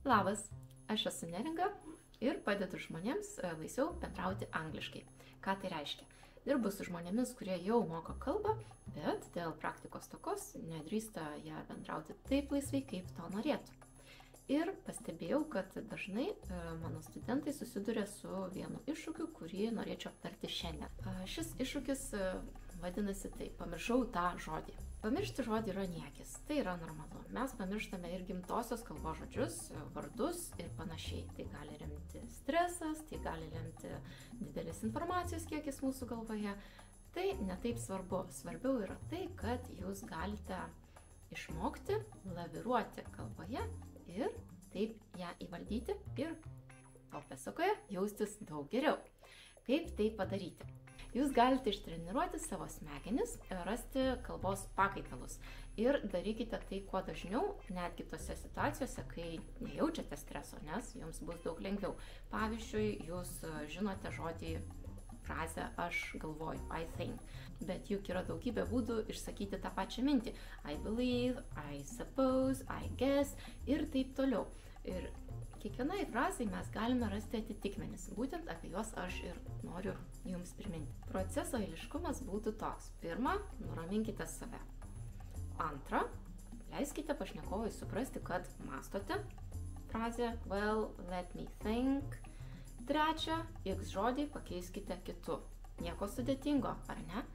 Labas, aš esu Neringa ir padedu žmonėms laisviau bendrauti angliškai. Ką tai reiškia? Dirbu su žmonėmis, kurie jau moka kalbą, bet dėl praktikos stokos nedrįsta ją bendrauti taip laisvai, kaip to norėtų. Ir pastebėjau, kad dažnai mano studentai susiduria su vienu iššūkiu, kurį norėčiau aptarti šiandien. Šis iššūkis vadinasi taip, pamiršau tą žodį. Pamiršti žodį yra niekis, tai yra normalu. Mes pamirštame ir gimtosios kalbos žodžius, vardus ir panašiai. Tai gali lemti stresas, tai gali lemti didelis informacijos kiekis mūsų galvoje. Tai netaip svarbu. Svarbiau yra tai, kad jūs galite išmokti laviruoti kalboje ir taip ją įvaldyti ir to pasakoje jaustis daug geriau. Kaip tai padaryti? Jūs galite ištreniruoti savo smegenis, rasti kalbos pakaitalus ir darykite tai kuo dažniau, netgi tose situacijose, kai nejaučiate streso, nes jums bus daug lengviau. Pavyzdžiui, jūs žinote žodį, frazę aš galvoju, I think, bet juk yra daugybė būdų išsakyti tą pačią mintį. I believe, I suppose, I guess ir taip toliau. Ir kiekvienai frazai mes galime rasti atitikmenis. Būtent apie juos aš ir noriu jums priminti. Proceso eiliškumas būtų toks. Pirma, nuraminkite save. Antra, leiskite pašnekovui suprasti, kad mąstote. Frazė well, let me think. Trečia, X žodį pakeiskite kitu. Nieko sudėtingo, ar ne?